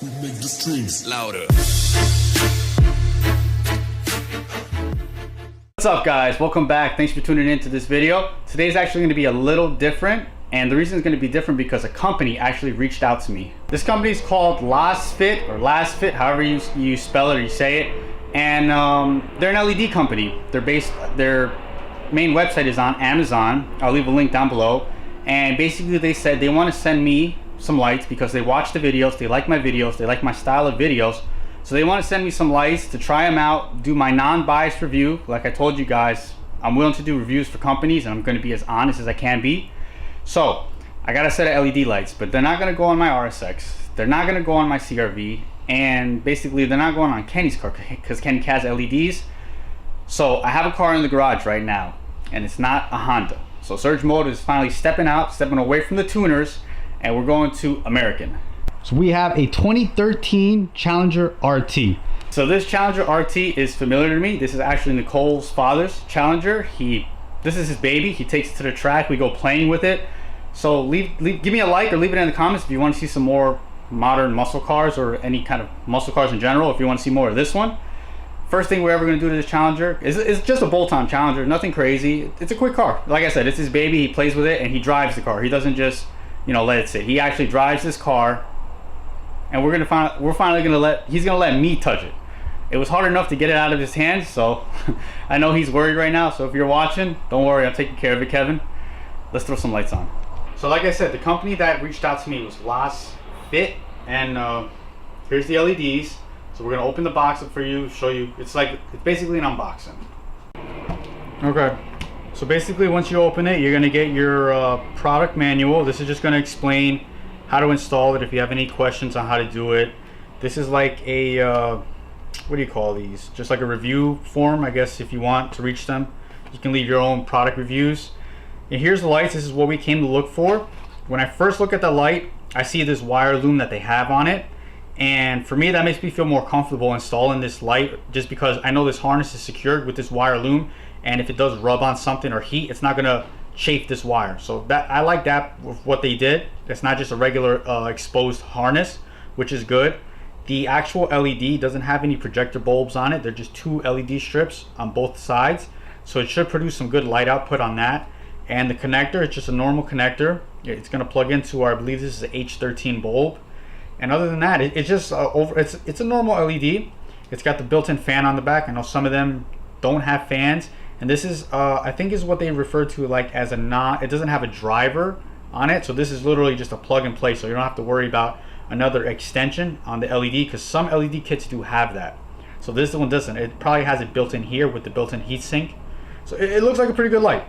We make the strings louder. What's up guys, welcome back. Thanks for tuning in to this video. Today's actually going to be a little different, and the reason it's going to be different because a company actually reached out to me. This company is called LASFIT or LASFIT, however you spell it or you say it, and they're an LED company. Their main website is on Amazon. I'll leave a link down below. And basically they said they want to send me some lights because they watch the videos, they like my videos, they like my style of videos. So they want to send me some lights to try them out, do my non-biased review. Like I told you guys, I'm willing to do reviews for companies and I'm going to be as honest as I can be. So I got a set of LED lights, but they're not going to go on my RSX. They're not going to go on my CRV. And basically they're not going on Kenny's car because Kenny has LEDs. So I have a car in the garage right now and it's not a Honda. So Surge Mode is finally stepping away from the tuners, and we're going to American. So we have a 2013 Challenger RT. So this Challenger RT is familiar to me. This is actually Nicole's father's Challenger. This is his baby. He takes it to the track. We go playing with it. So give me a like or leave it in the comments if you want to see some more modern muscle cars or any kind of muscle cars in general. If you want to see more of this one. First thing we're ever going to do to this Challenger is just a bolt-on Challenger, nothing crazy. It's a quick car. Like I said, it's his baby. He plays with it and he drives the car. He doesn't just, let it sit. He actually drives this car, and he's gonna let me touch it. It was hard enough to get it out of his hands, so I know he's worried right now. So if you're watching, don't worry, I'm taking care of it, Kevin. Let's throw some lights on. So like I said, the company that reached out to me was LASFIT, and here's the LEDs. So we're gonna open the box up for you, show you. It's basically an unboxing. Okay. So basically, once you open it, you're gonna get your product manual. This is just gonna explain how to install it. If you have any questions on how to do it, this is like a what do you call these? Just like a review form, I guess. If you want to reach them, you can leave your own product reviews. And here's the lights. This is what we came to look for. When I first look at the light, I see this wire loom that they have on it. And for me, that makes me feel more comfortable installing this light, just because I know this harness is secured with this wire loom, and if it does rub on something or heat, it's not gonna chafe this wire. So that I like that with what they did. It's not just a regular exposed harness, which is good. The actual LED doesn't have any projector bulbs on it. They're just two LED strips on both sides, so it should produce some good light output on that. And the connector, it's just a normal connector. It's gonna plug into our, I believe this is an H13 bulb. And other than that, it's just it's a normal LED. It's got the built-in fan on the back. I know some of them don't have fans, and this is I think is what they refer to like as it doesn't have a driver on it. So this is literally just a plug and play, so you don't have to worry about another extension on the LED, because some LED kits do have that. So this one doesn't. It probably has it built in here with the built-in heatsink. So it looks like a pretty good light.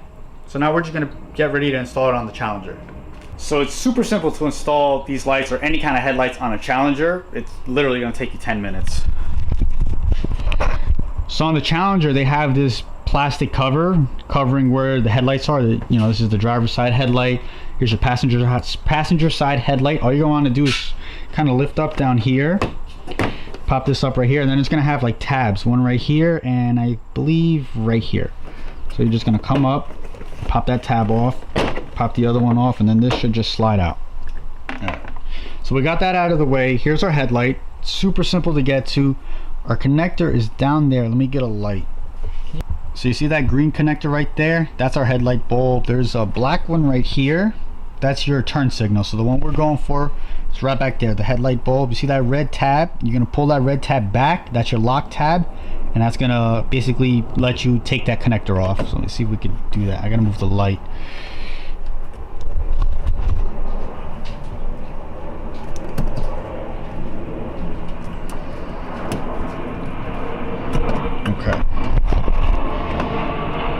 So now we're just gonna get ready to install it on the Challenger. So it's super simple to install these lights or any kind of headlights on a Challenger. It's literally going to take you 10 minutes. So on the Challenger, they have this plastic cover covering where the headlights are. This is the driver's side headlight. Here's your passenger side headlight. All you're going to want to do is kind of lift up down here, pop this up right here, and then it's going to have like tabs, one right here and I believe right here. So you're just going to come up, pop that tab off, pop the other one off, and then this should just slide out. Alright, so we got that out of the way. Here's our headlight. Super simple to get to. Our connector is down there. Let me get a light. So you see that green connector right there? That's our headlight bulb. There's a black one right here. That's your turn signal. So the one we're going for is right back there, the headlight bulb. You see that red tab? You're gonna pull that red tab back. That's your lock tab, and that's gonna basically let you take that connector off. So let me see if we can do that. I gotta move the light. Okay.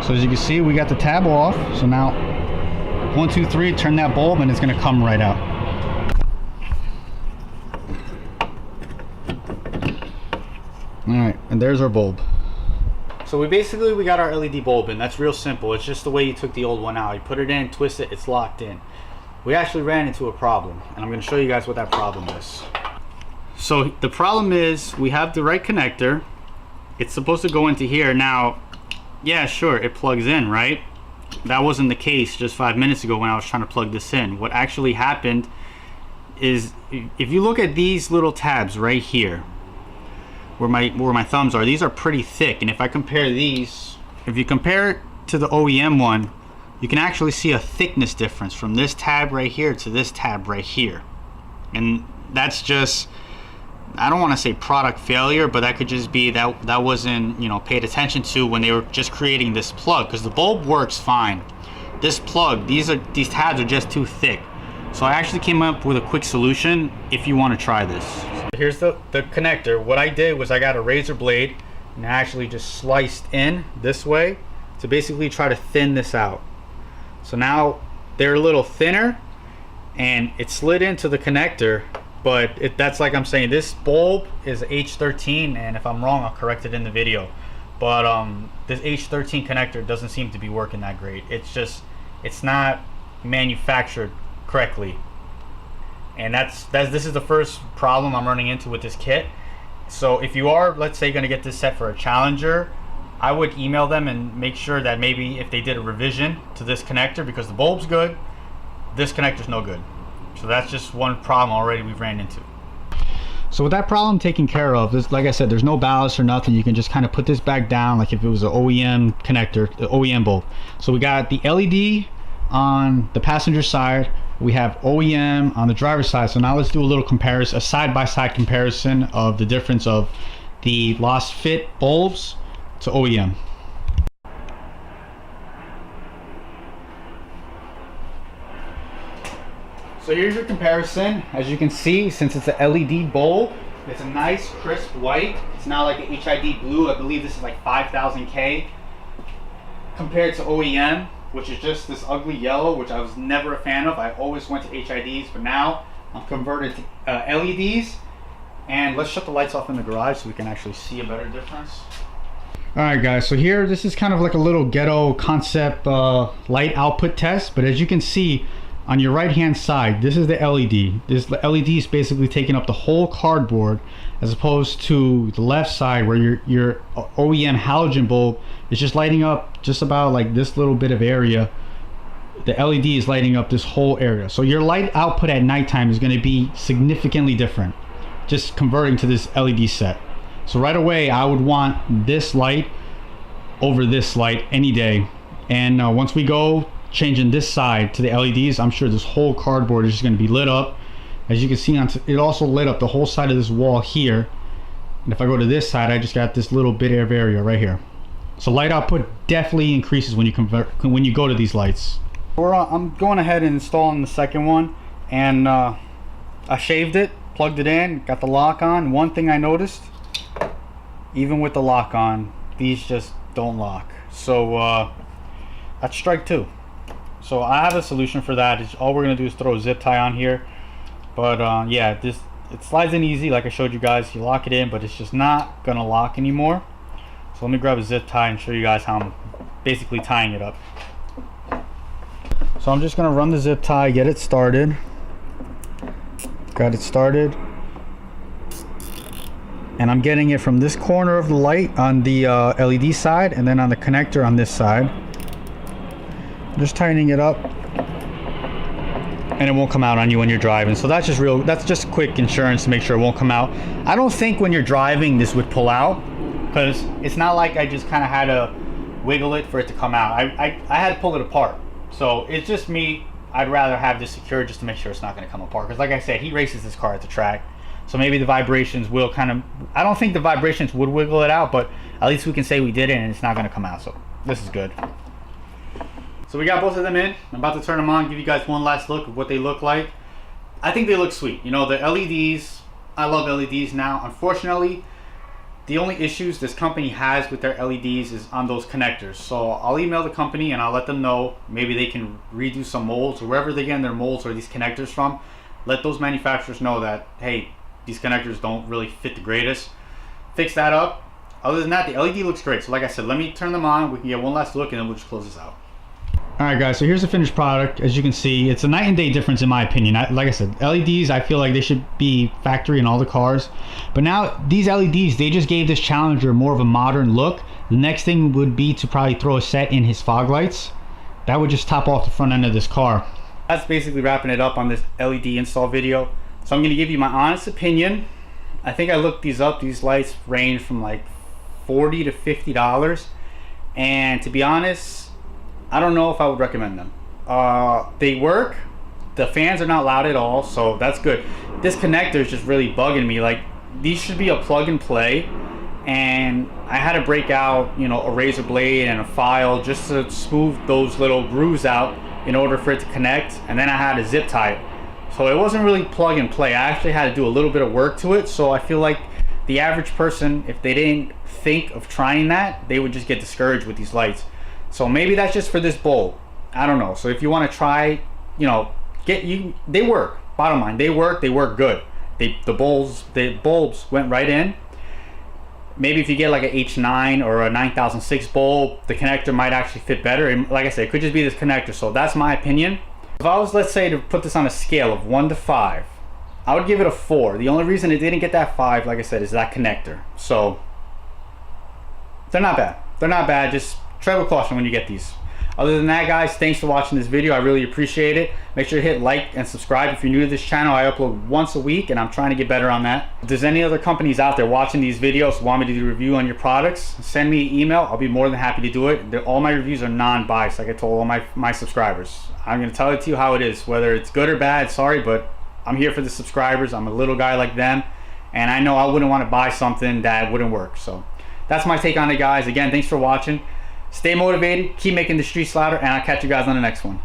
So as you can see, we got the tab off. So now 1, 2, 3, turn that bulb and it's gonna come right out. All right, and there's our bulb. So we got our LED bulb in. That's real simple. It's just the way you took the old one out. You put it in, twist it, it's locked in. We actually ran into a problem, and I'm gonna show you guys what that problem is. So the problem is we have the right connector. It's supposed to go into here. Now, yeah, sure, it plugs in, right? That wasn't the case just 5 minutes ago when I was trying to plug this in. What actually happened is if you look at these little tabs right here, where my thumbs are, these are pretty thick. And if I compare these, if you compare it to the OEM one, you can actually see a thickness difference from this tab right here to this tab right here. And that's just, I don't want to say product failure, but that could just be that wasn't, you know, paid attention to when they were just creating this plug, because the bulb works fine. This plug, these tabs are just too thick. So I actually came up with a quick solution if you want to try this. Here's the connector. What I did was I got a razor blade and I actually just sliced in this way to basically try to thin this out. So now they're a little thinner and it slid into the connector, but that's like I'm saying, this bulb is H13, and if I'm wrong I'll correct it in the video. But this H13 connector doesn't seem to be working that great. It's not manufactured correctly. And this is the first problem I'm running into with this kit. So if you are, let's say, gonna get this set for a Challenger, I would email them and make sure that maybe if they did a revision to this connector, because the bulb's good, this connector's no good. So that's just one problem already we've ran into. So with that problem taken care of, this, like I said, there's no ballast or nothing. You can just kind of put this back down like if it was an OEM connector, the OEM bulb. So we got the LED on the passenger side, we have OEM on the driver's side. So now let's do a little comparison, a side-by-side comparison of the difference of the LASFIT bulbs to OEM. So here's your comparison. As you can see, since it's an LED bulb, it's a nice crisp white. It's not like an HID blue. I believe this is like 5000 K compared to OEM, which is just this ugly yellow, which I was never a fan of. I always went to HIDs, but now I'm converted to LEDs. And let's shut the lights off in the garage so we can actually see a better difference. All right guys, so here, this is kind of like a little ghetto concept light output test, but as you can see on your right hand side, this is the LED. This LED is basically taking up the whole cardboard, as opposed to the left side where your OEM halogen bulb is just lighting up just about like this little bit of area. The LED is lighting up this whole area. So your light output at nighttime is going to be significantly different, just converting to this LED set. So right away, I would want this light over this light any day. And once we go changing this side to the LEDs, I'm sure this whole cardboard is just going to be lit up. As you can see, it also lit up the whole side of this wall here. And if I go to this side, I just got this little bit of area right here. So light output definitely increases when you go to these lights. I'm going ahead and installing the second one, and I shaved it, plugged it in, got the lock on. One thing I noticed, even with the lock on, these just don't lock. So that's strike two. So I have a solution for that. All we're gonna do is throw a zip tie on here. But yeah, it slides in easy, like I showed you guys. You lock it in, but it's just not gonna lock anymore. So let me grab a zip tie and show you guys how I'm basically tying it up. So I'm just gonna run the zip tie, get it started. Got it started. And I'm getting it from this corner of the light on the LED side, and then on the connector on this side. Just tightening it up, and it won't come out on you when you're driving. So that's just quick insurance to make sure it won't come out. I don't think when you're driving this would pull out, because it's not like I just kind of had to wiggle it for it to come out. I had to pull it apart. So it's just me. I'd rather have this secured just to make sure it's not going to come apart, because like I said, he races this car at the track. So maybe the vibrations will kind of, I don't think the vibrations would wiggle it out, but at least we can say we did it and it's not going to come out. So this is good. So we got both of them in. I'm about to turn them on, give you guys one last look of what they look like. I think they look sweet. You know, the LEDs, I love LEDs now. Unfortunately, the only issues this company has with their LEDs is on those connectors. So I'll email the company and I'll let them know. Maybe they can redo some molds, or wherever they're getting their molds or these connectors from. Let those manufacturers know that, hey, these connectors don't really fit the greatest. Fix that up. Other than that, the LED looks great. So like I said, let me turn them on. We can get one last look and then we'll just close this out. Alright guys, so here's the finished product. As you can see, it's a night and day difference in my opinion. Like I said, LEDs, I feel like they should be factory in all the cars. But now, these LEDs, they just gave this Challenger more of a modern look. The next thing would be to probably throw a set in his fog lights. That would just top off the front end of this car. That's basically wrapping it up on this LED install video. So I'm going to give you my honest opinion. I think I looked these up. These lights range from like $40 to $50, and to be honest, I don't know if I would recommend them. They work. The fans are not loud at all, so that's good. This connector is just really bugging me. Like, these should be a plug and play, and I had to break out, you know, a razor blade and a file just to smooth those little grooves out in order for it to connect, and then I had to zip tie it. So it wasn't really plug and play. I actually had to do a little bit of work to it, so I feel like the average person, if they didn't think of trying that, they would just get discouraged with these lights. So maybe that's just for this bulb. I don't know. So if you want to try, you know, they work. Bottom line, they work good. The bulbs went right in. Maybe if you get like a H9 or a 9006 bulb, the connector might actually fit better. And like I said, it could just be this connector. So that's my opinion. If I was, let's say, to put this on a scale of 1 to 5, I would give it a 4. The only reason it didn't get that 5, like I said, is that connector. So they're not bad. They're not bad. Just tread with caution when you get these. Other than that, guys, thanks for watching this video. I really appreciate it. Make sure to hit like and subscribe if you're new to this channel. I upload once a week, and I'm trying to get better on that. If there's any other companies out there watching these videos who want me to do a review on your products, send me an email. I'll be more than happy to do it. All my reviews are non-biased, like I told all my subscribers. I'm going to tell it to you how it is, whether it's good or bad. Sorry, but I'm here for the subscribers. I'm a little guy like them, and I know I wouldn't want to buy something that wouldn't work. So that's my take on it, guys. Again, thanks for watching. Stay motivated, keep making the streets louder, and I'll catch you guys on the next one.